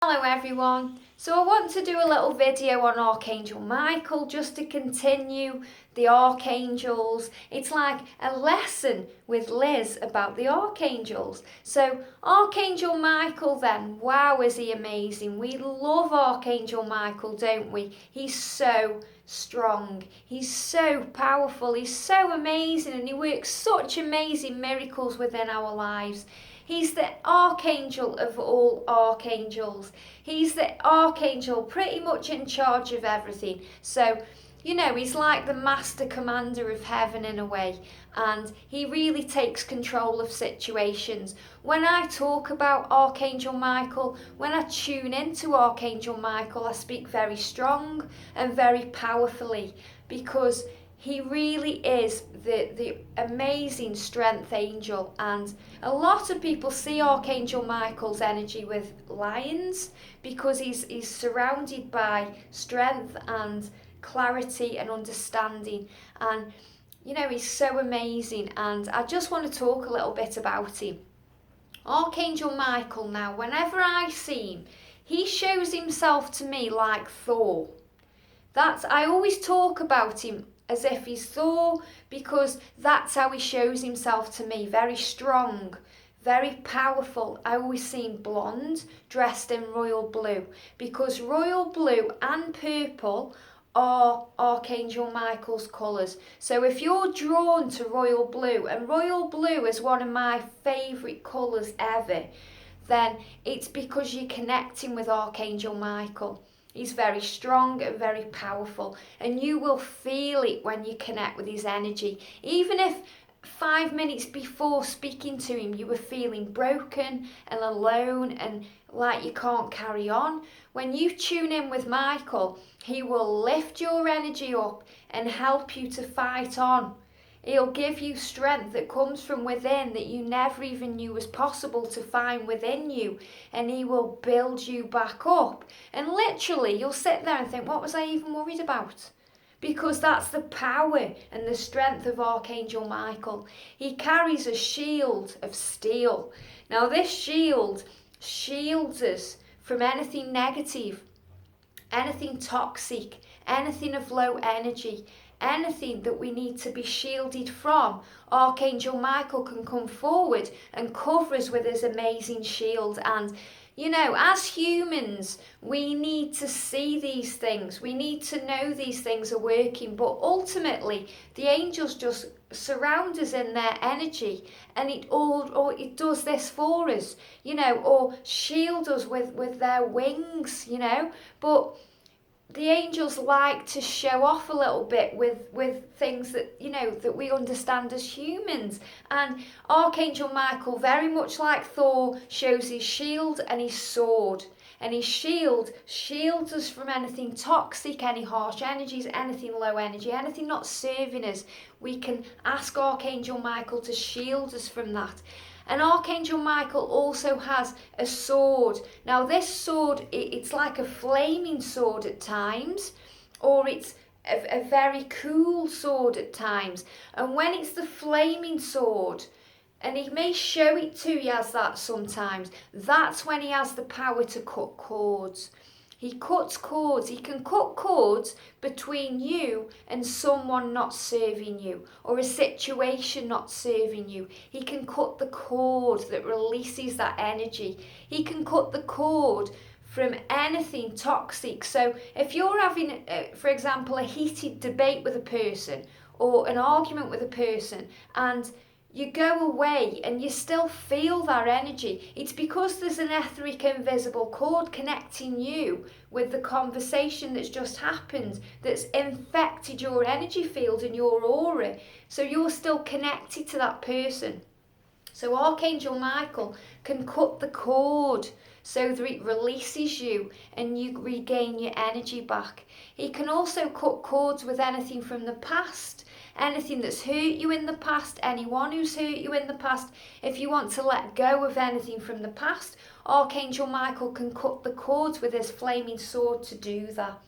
Hello everyone, so I want to do a little video on Archangel Michael just to continue the archangels. It's like a lesson with Liz about the archangels. So Archangel Michael then, wow, is he amazing. We love Archangel Michael, don't we? He's so strong, he's so powerful, he's so amazing, and he works such amazing miracles within our lives. He's the archangel of all archangels. He's the archangel pretty much in charge of everything. So, he's like the master commander of heaven in a way, and he really takes control of situations. When I talk about Archangel Michael, when I tune into Archangel Michael, I speak very strong and very powerfully because he really is the amazing strength angel, and a lot of people see Archangel Michael's energy with lions because he's surrounded by strength and clarity and understanding, and he's so amazing, and I just want to talk a little bit about him. Archangel Michael, now whenever I see him, he shows himself to me like Thor. I always talk about him as if he's Thor because that's how he shows himself to me. Very strong, very powerful. I always see him blonde, dressed in royal blue, because royal blue and purple are Archangel Michael's colours. So if you're drawn to royal blue, and royal blue is one of my favourite colours ever, then it's because you're connecting with Archangel Michael. He's very strong and very powerful, and you will feel it when you connect with his energy. Even if 5 minutes before speaking to him you were feeling broken and alone and like you can't carry on, when you tune in with Michael, he will lift your energy up and help you to fight on. He'll give you strength that comes from within that you never even knew was possible to find within you, and he will build you back up. And literally, you'll sit there and think, what was I even worried about? Because that's the power and the strength of Archangel Michael. He carries a shield of steel. Now, this shield shields us from anything negative, anything toxic, anything of low energy, anything that we need to be shielded from. Archangel Michael can come forward and cover us with his amazing shield. And as humans, we need to see these things. We need to know these things are working. But ultimately, the angels just surround us in their energy, and it does this for us, or shield us with their wings, But the angels like to show off a little bit with things that that we understand as humans, and Archangel Michael, very much like Thor, shows his shield and his sword, and his shield shields us from anything toxic, any harsh energies, anything low energy, anything not serving us. We can ask Archangel Michael to shield us from that. And Archangel Michael also has a sword. Now this sword, it's like a flaming sword at times, or it's a very cool sword at times. And when it's the flaming sword, and he may show it to you as that sometimes, that's when he has the power to cut cords. He cuts cords. He can cut cords between you and someone not serving you, or a situation not serving you. He can cut the cord that releases that energy. He can cut the cord from anything toxic. So if you're having, for example, a heated debate with a person or an argument with a person, and you go away and you still feel that energy, it's because there's an etheric invisible cord connecting you with the conversation that's just happened, that's infected your energy field and your aura, so you're still connected to that person. So Archangel Michael can cut the cord so that it releases you and you regain your energy back. He can also cut cords with anything from the past, anything that's hurt you in the past, anyone who's hurt you in the past. If you want to let go of anything from the past, Archangel Michael can cut the cords with his flaming sword to do that.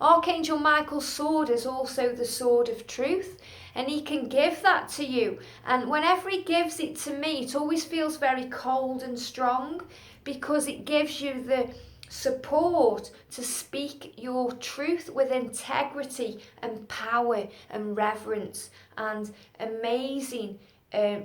Archangel Michael's sword is also the sword of truth, and he can give that to you. And whenever he gives it to me, it always feels very cold and strong, because it gives you support to speak your truth with integrity and power and reverence and amazing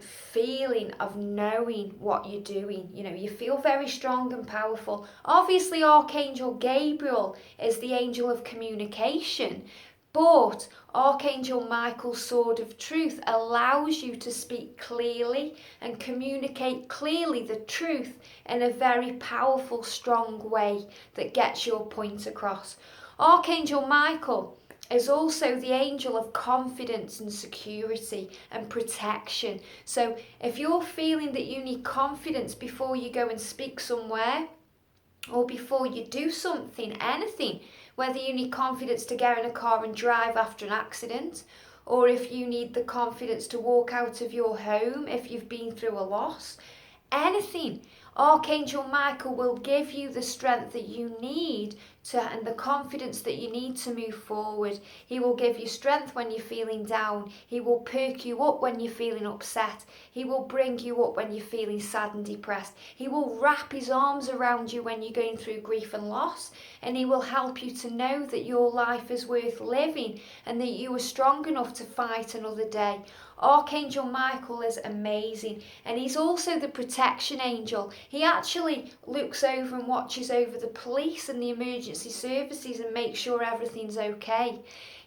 feeling of knowing what you're doing. You know, you feel very strong and powerful. Obviously, Archangel Gabriel is the angel of communication, but Archangel Michael's sword of truth allows you to speak clearly and communicate clearly the truth in a very powerful, strong way that gets your point across. Archangel Michael is also the angel of confidence and security and protection. So if you're feeling that you need confidence before you go and speak somewhere, or before you do something, anything, whether you need confidence to get in a car and drive after an accident, or if you need the confidence to walk out of your home if you've been through a loss, anything, Archangel Michael will give you the strength that you need to, and the confidence that you need to move forward. He will give you strength when you're feeling down. He will perk you up when you're feeling upset. He will bring you up when you're feeling sad and depressed. He will wrap his arms around you when you're going through grief and loss, and he will help you to know that your life is worth living and that you are strong enough to fight another day. Archangel Michael is amazing, and he's also the protection angel. He actually looks over and watches over the police and the emergency services and makes sure everything's okay.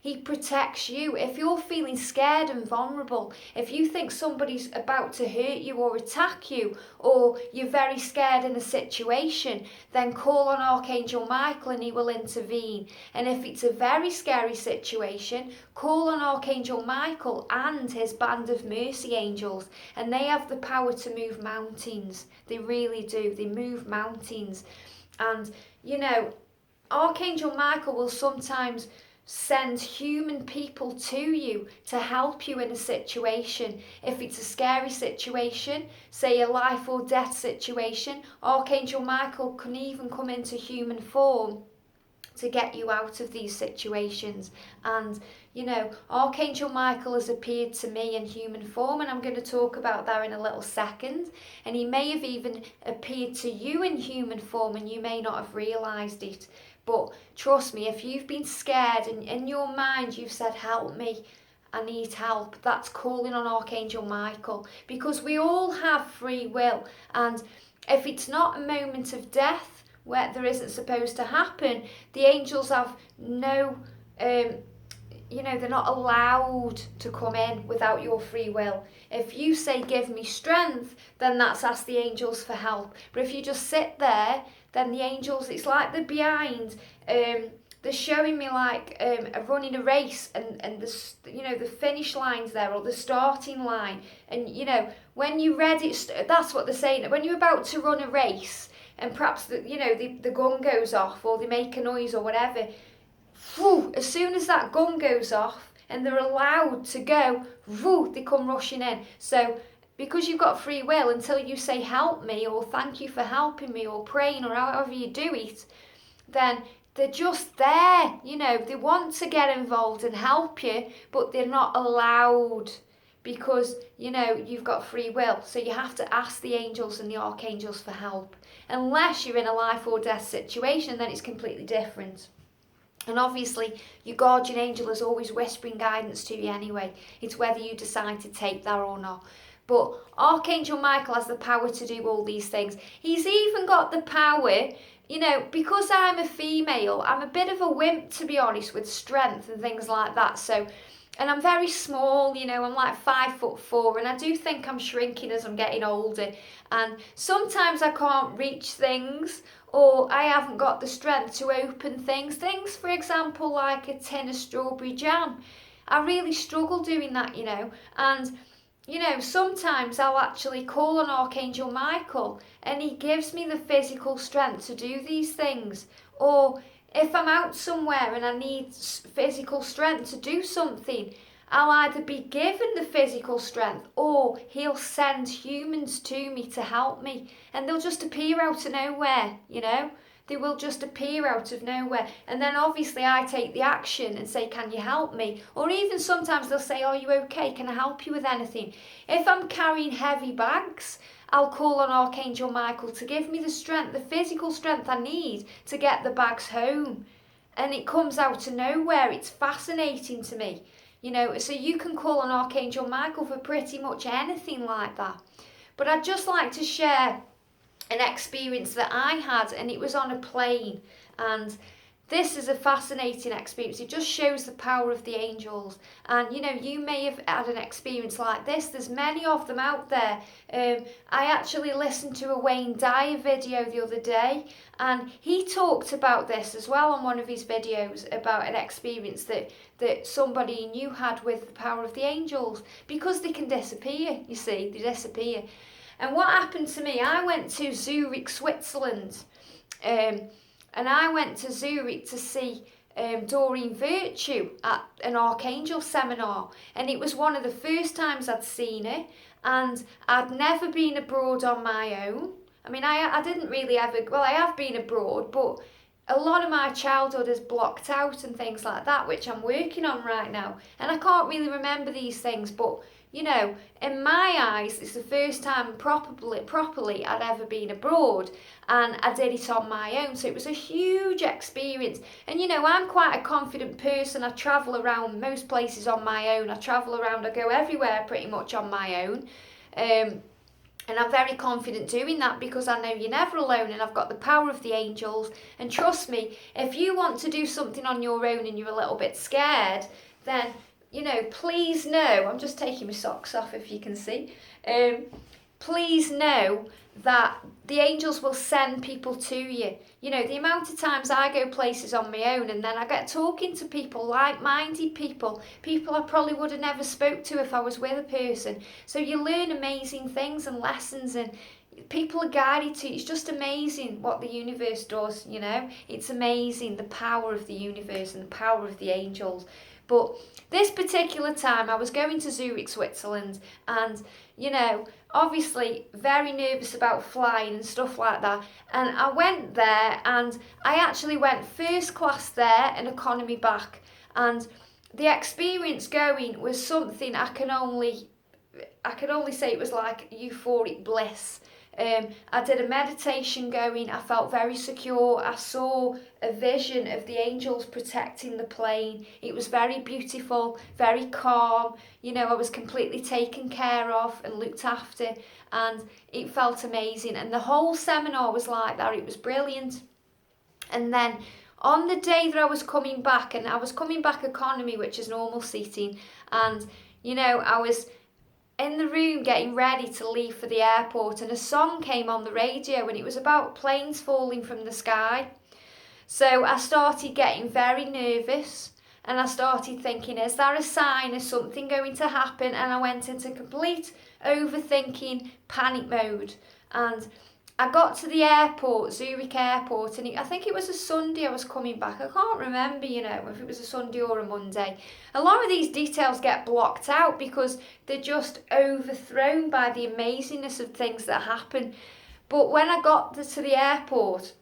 He protects you. If you're feeling scared and vulnerable, if you think somebody's about to hurt you or attack you, or you're very scared in a situation, then call on Archangel Michael and he will intervene. And if it's a very scary situation, call on Archangel Michael and his band of mercy angels, and they have the power to move mountains. They really do. They move mountains. And, you know, Archangel Michael will sometimes send human people to you to help you in a situation. If it's a scary situation, say a life or death situation, Archangel Michael can even come into human form to get you out of these situations. And, you know, Archangel Michael has appeared to me in human form, and I'm going to talk about that in a little second. And he may have even appeared to you in human form and you may not have realised it. But trust me, if you've been scared and in your mind you've said, help me, I need help, that's calling on Archangel Michael, because we all have free will. And if it's not a moment of death where there isn't supposed to happen, the angels have no, they're not allowed to come in without your free will. If you say, give me strength, then that's ask the angels for help. But if you just sit there, then the angels, it's like they're behind, they're showing me like running a race, and the finish line's there, or the starting line. And, when you're ready, that's what they're saying. When you're about to run a race, and perhaps the gun goes off, or they make a noise or whatever, as soon as that gun goes off and they're allowed to go, they come rushing in. So because you've got free will, until you say help me, or thank you for helping me, or praying, or however you do it, then they're just there. They want to get involved and help you, but they're not allowed, because you've got free will. So you have to ask the angels and the archangels for help. Unless you're in a life or death situation, then it's completely different. And obviously, your guardian angel is always whispering guidance to you anyway. It's whether you decide to take that or not. But Archangel Michael has the power to do all these things. He's even got the power, because I'm a female, I'm a bit of a wimp, to be honest, with strength and things like that. So, and I'm very small, I'm like 5'4", and I do think I'm shrinking as I'm getting older. And sometimes I can't reach things, or I haven't got the strength to open things. Things, for example, like a tin of strawberry jam. I really struggle doing that, and sometimes I'll actually call on Archangel Michael and he gives me the physical strength to do these things. Or if I'm out somewhere and I need physical strength to do something, I'll either be given the physical strength, or he'll send humans to me to help me, and they'll just appear out of nowhere, They will just appear out of nowhere. And then obviously I take the action and say, can you help me? Or even sometimes they'll say, are you okay? Can I help you with anything? If I'm carrying heavy bags, I'll call on Archangel Michael to give me the strength, the physical strength I need to get the bags home. And it comes out of nowhere. It's fascinating to me. So you can call on Archangel Michael for pretty much anything like that. But I'd just like to share an experience that I had, and it was on a plane. And this is a fascinating experience. It just shows the power of the angels. And you may have had an experience like this. There's many of them out there. I actually listened to a Wayne Dyer video the other day, and he talked about this as well on one of his videos, about an experience that somebody he knew had with the power of the angels, because they can disappear. You see, they disappear. And what happened to me, I went to Zurich, Switzerland, and I went to Zurich to see Doreen Virtue at an Archangel seminar. And it was one of the first times I'd seen her. And I'd never been abroad on my own. I mean, I didn't really ever... Well, I have been abroad, but a lot of my childhood is blocked out and things like that, which I'm working on right now. And I can't really remember these things, but... in my eyes, it's the first time properly I'd ever been abroad, and I did it on my own, so it was a huge experience. And I'm quite a confident person. I travel around most places on my own. I go everywhere pretty much on my own. And I'm very confident doing that because I know you're never alone, and I've got the power of the angels. And trust me, if you want to do something on your own and you're a little bit scared, then... please know, I'm just taking my socks off if you can see, please know that the angels will send people to you. The amount of times I go places on my own, and then I get talking to people, like-minded people I probably would have never spoke to if I was with a person. So you learn amazing things and lessons, and people are guided to. It's just amazing what the universe does, It's amazing, the power of the universe and the power of the angels. But this particular time, I was going to Zurich, Switzerland, and, obviously very nervous about flying and stuff like that. And I went there, and I actually went first class there and economy back. And the experience going was something I can only say it was like euphoric bliss. I did a meditation going. I felt very secure. I saw a vision of the angels protecting the plane. It was very beautiful, very calm. I was completely taken care of and looked after, and it felt amazing. And the whole seminar was like that. It was brilliant. And then on the day that I was coming back, and I was coming back economy, which is normal seating, and I was in the room getting ready to leave for the airport, and a song came on the radio, and it was about planes falling from the sky. So I started getting very nervous, and I started thinking, is there a sign? Is something going to happen? And I went into complete overthinking panic mode. And I got to the airport, Zurich airport, and I think it was a Sunday I was coming back. I can't remember, if it was a Sunday or a Monday. A lot of these details get blocked out because they're just overthrown by the amazingness of things that happen. But when I got to the airport,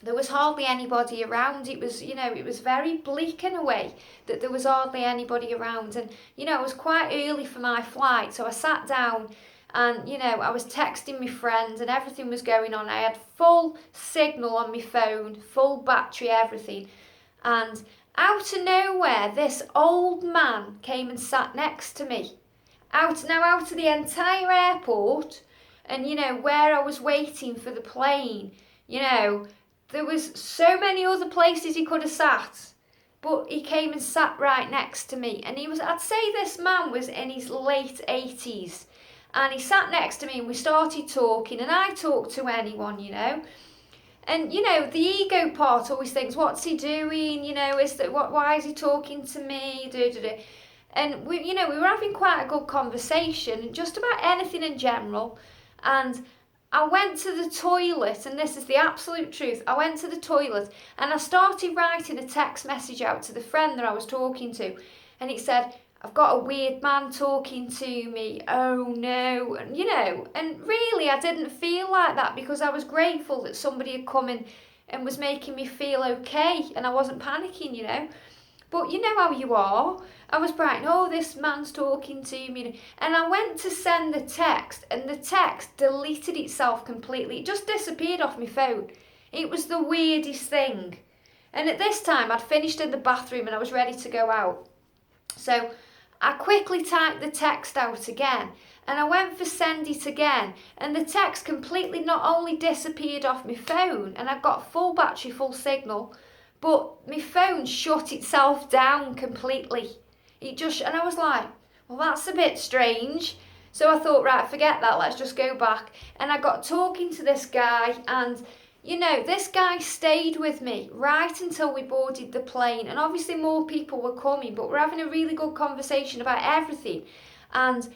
there was hardly anybody around. It was, it was very bleak in a way that there was hardly anybody around. And, it was quite early for my flight, so I sat down. And, I was texting my friends and everything was going on. I had full signal on my phone, full battery, everything. And out of nowhere, this old man came and sat next to me. Out of the entire airport, and, where I was waiting for the plane, there was so many other places he could have sat. But he came and sat right next to me. And I'd say this man was in his late 80s. And he sat next to me, and we started talking, and I talk to anyone, And, the ego part always thinks, what's he doing? Why is he talking to me? And we were having quite a good conversation, just about anything in general. And I went to the toilet, and this is the absolute truth. I went to the toilet, and I started writing a text message out to the friend that I was talking to. And it said, I've got a weird man talking to me, oh no, and and really I didn't feel like that because I was grateful that somebody had come in and was making me feel okay, and I wasn't panicking, But you know how you are. I was bright, oh, this man's talking to me. And I went to send the text, and the text deleted itself completely. It just disappeared off my phone. It was the weirdest thing. And at this time, I'd finished in the bathroom and I was ready to go out. So I quickly typed the text out again, and I went for send it again, and the text completely not only disappeared off my phone, and I got full battery, full signal, but my phone shut itself down completely. And I was like, well, that's a bit strange. So I thought, right, forget that, let's just go back. And I got talking to this guy, and you know, this guy stayed with me right until we boarded the plane. And obviously more people were coming, but we're having a really good conversation about everything. And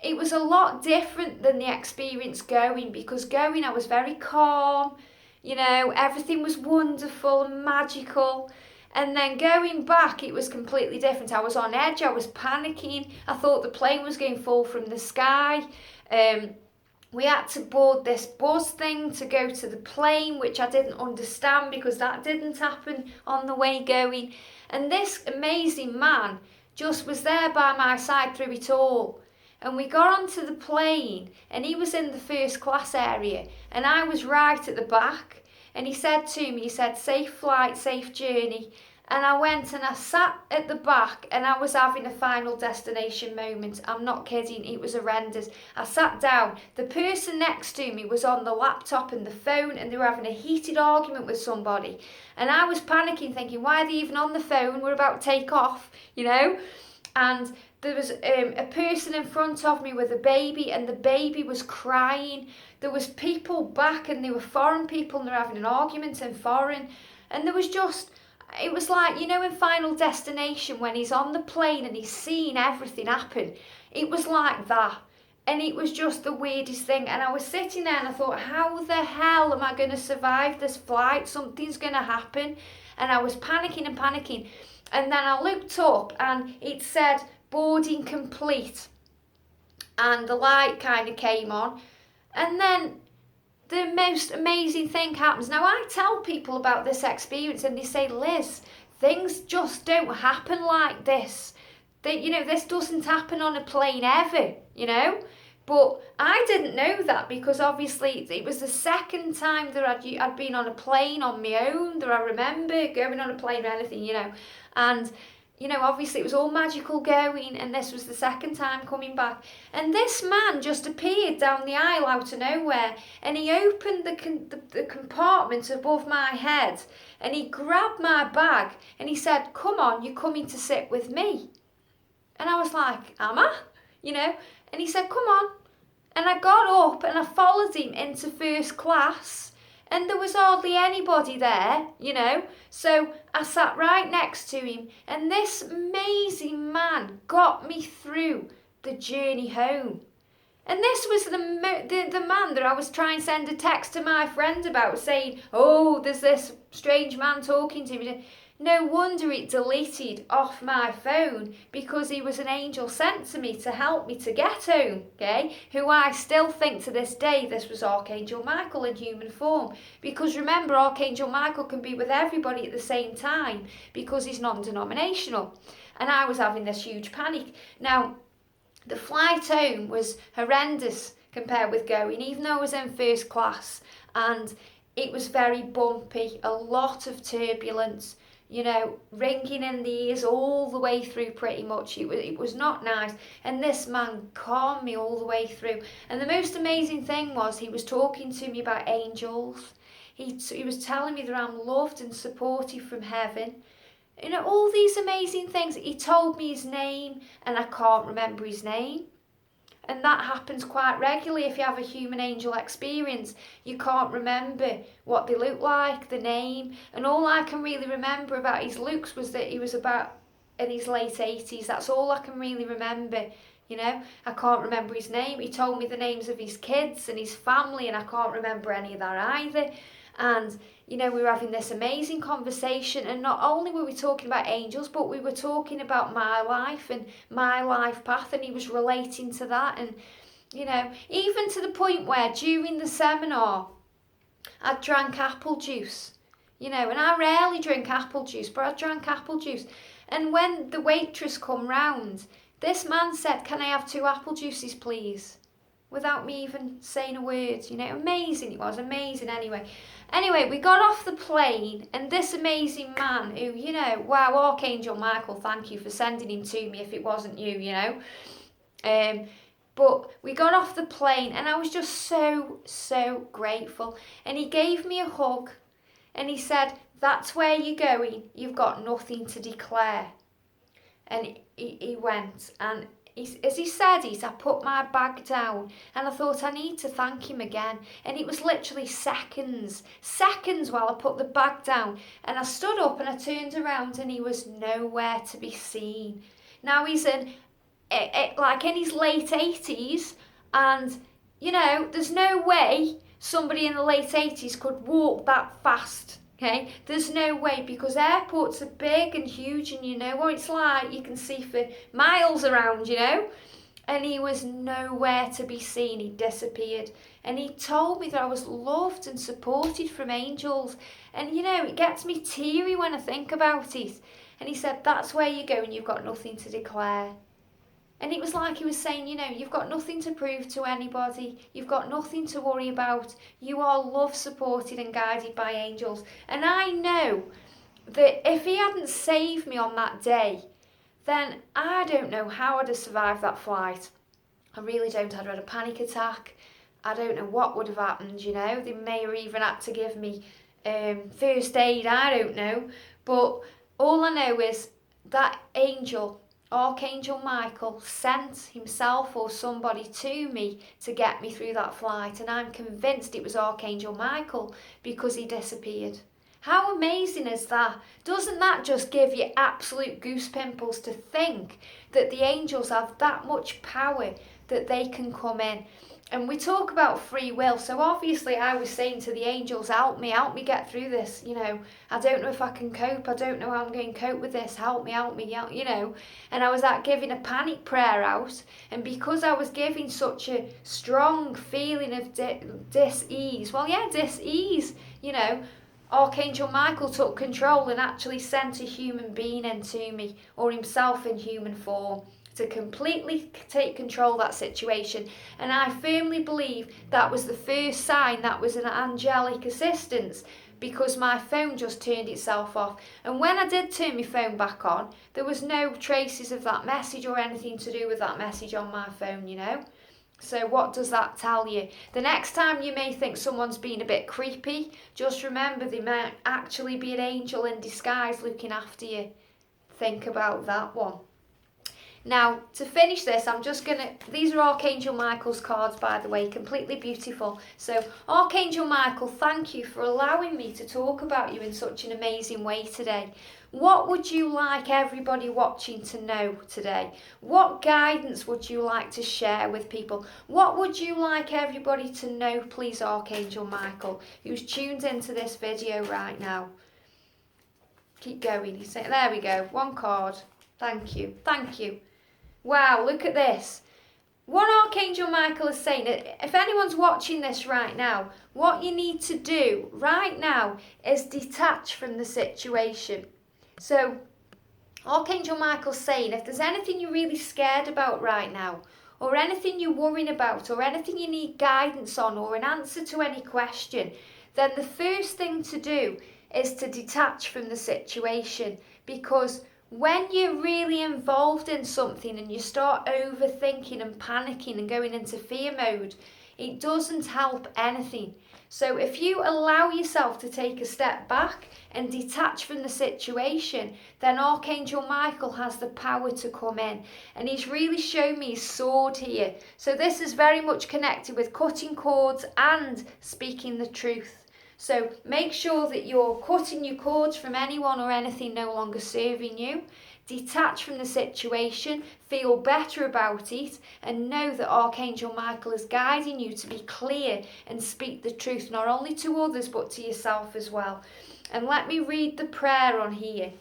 it was a lot different than the experience going, because going I was very calm, you know, everything was wonderful and magical. And then going back, it was completely different. I was on edge, I was panicking, I thought the plane was going to fall from the sky. We had to board this bus thing to go to the plane, which I didn't understand because that didn't happen on the way going. And this amazing man just was there by my side through it all. And we got onto the plane, and he was in the first class area, and I was right at the back. And he said to me, he said, safe flight, safe journey. And I went and I sat at the back, and I was having a final destination moment. I'm not kidding, it was horrendous. I sat down, the person next to me was on the laptop and the phone, and they were having a heated argument with somebody. And I was panicking, thinking, why are they even on the phone? We're about to take off, you know? And there was a person in front of me with a baby, and the baby was crying. There was people back, and they were foreign people, and they were having an argument in foreign. And there was just... It was like, you know, in Final Destination when he's on the plane and he's seeing everything happen. It was like that. And it was just the weirdest thing. And I was sitting there and I thought, how the hell am I going to survive this flight? Something's going to happen. And I was panicking and panicking. And then I looked up and it said boarding complete. And the light kind of came on. And then the most amazing thing happens. Now, I tell people about this experience and they say, Liz, things just don't happen like this. You know, this doesn't happen on a plane ever, you know. But I didn't know that, because obviously it was the second time that I'd been on a plane on my own that I remember going on a plane or anything, you know. And you know, obviously it was all magical going, and this was the second time coming back. And this man just appeared down the aisle out of nowhere, and he opened the compartment above my head, and he grabbed my bag, and he said, come on, you're coming to sit with me. And I was like, am I? You know, and he said, come on. And I got up and I followed him into first class. And there was hardly anybody there, you know. So I sat right next to him, and this amazing man got me through the journey home. And this was the man that I was trying to send a text to my friend about, saying, oh, there's this strange man talking to me. No wonder it deleted off my phone, because he was an angel sent to me to help me to get home, okay? Who I still think to this day this was Archangel Michael in human form. Because remember, Archangel Michael can be with everybody at the same time because he's non-denominational. And I was having this huge panic. Now, the flight home was horrendous compared with going, even though I was in first class. And it was very bumpy, a lot of turbulence. You know, ringing in the ears all the way through pretty much. It was not nice. And this man calmed me all the way through. And the most amazing thing was he was talking to me about angels. He was telling me that I'm loved and supported from heaven. You know, all these amazing things. He told me his name, and I can't remember his name. And that happens quite regularly if you have a human angel experience. You can't remember what they look like, the name. And all I can really remember about his looks was that he was about in his late 80s. That's all I can really remember. You know, I can't remember his name. He told me the names of his kids and his family, and I can't remember any of that either. And, you know, we were having this amazing conversation, and not only were we talking about angels, but we were talking about my life and my life path, and he was relating to that. And, you know, even to the point where during the seminar, I drank apple juice. you know, and I rarely drink apple juice, but I drank apple juice. And when the waitress come round, this man said, "Can I have 2 apple juices, please?" Without me even saying a word, you know. Amazing, it was amazing. Anyway, we got off the plane, and this amazing man who, you know, wow, Archangel Michael, thank you for sending him to me if it wasn't you, you know. But we got off the plane, and I was just so grateful. And he gave me a hug, and he said, "That's where you're going. You've got nothing to declare." And he went, and as he said it, I put my bag down, and I thought, I need to thank him again. And it was literally seconds while I put the bag down, and I stood up and I turned around, and he was nowhere to be seen. Now he's like in his late 80s, and you know, there's no way somebody in the late 80s could walk that fast. Okay, there's no way, because airports are big and huge, and you know what it's like, you can see for miles around, you know. And he was nowhere to be seen. He disappeared. And he told me that I was loved and supported from angels. And you know, it gets me teary when I think about it. And he said, "That's where you go, and you've got nothing to declare." And it was like he was saying, you know, you've got nothing to prove to anybody. You've got nothing to worry about. You are love supported and guided by angels. And I know that if he hadn't saved me on that day, then I don't know how I'd have survived that flight. I really don't. I'd had a panic attack. I don't know what would have happened, you know. They may have even had to give me first aid. I don't know. But all I know is that angel, Archangel Michael, sent himself or somebody to me to get me through that flight, and I'm convinced it was Archangel Michael, because he disappeared. How amazing is that? Doesn't that just give you absolute goose pimples to think that the angels have that much power that they can come in? And we talk about free will, so obviously I was saying to the angels, help me get through this, you know. I don't know if I can cope, I don't know how I'm going to cope with this, help me, you know. And I was giving a panic prayer out, and because I was giving such a strong feeling of dis-ease, you know, Archangel Michael took control and actually sent a human being into me, or himself in human form, to completely take control of that situation. And I firmly believe that was the first sign that was an angelic assistance, because my phone just turned itself off. And when I did turn my phone back on, there was no traces of that message or anything to do with that message on my phone, you know. So what does that tell you? The next time you may think someone's being a bit creepy, just remember they might actually be an angel in disguise looking after you. Think about that one. Now, to finish this, these are Archangel Michael's cards, by the way, completely beautiful. So, Archangel Michael, thank you for allowing me to talk about you in such an amazing way today. What would you like everybody watching to know today? What guidance would you like to share with people? What would you like everybody to know, please, Archangel Michael, who's tuned into this video right now? Keep going. He's saying, there we go, one card. Thank you. Wow, look at this. What Archangel Michael is saying, if anyone's watching this right now, what you need to do right now is detach from the situation. So, Archangel Michael's saying, if there's anything you're really scared about right now, or anything you're worrying about, or anything you need guidance on, or an answer to any question, then the first thing to do is to detach from the situation. Because when you're really involved in something and you start overthinking and panicking and going into fear mode, it doesn't help anything. So if you allow yourself to take a step back and detach from the situation, then Archangel Michael has the power to come in. And he's really shown me his sword here. So this is very much connected with cutting cords and speaking the truth. So make sure that you're cutting your cords from anyone or anything no longer serving you. Detach from the situation, feel better about it, and know that Archangel Michael is guiding you to be clear and speak the truth, not only to others but to yourself as well. And let me read the prayer on here.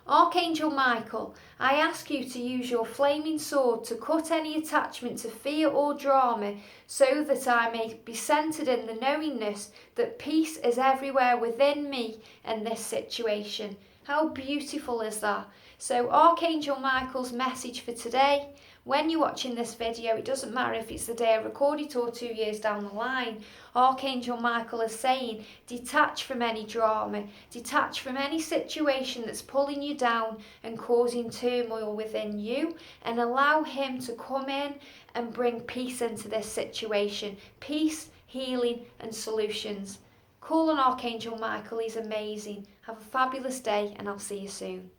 Archangel Michael, I ask you to use your flaming sword to cut any attachment to fear or drama, so that I may be centered in the knowingness that peace is everywhere within me and this situation. How beautiful is that? So Archangel Michael's message for today: when you're watching this video, it doesn't matter if it's the day I record it or 2 years down the line, Archangel Michael is saying, detach from any drama, detach from any situation that's pulling you down and causing turmoil within you, and allow him to come in and bring peace into this situation. Peace, healing and solutions. Call on Archangel Michael, he's amazing. Have a fabulous day and I'll see you soon.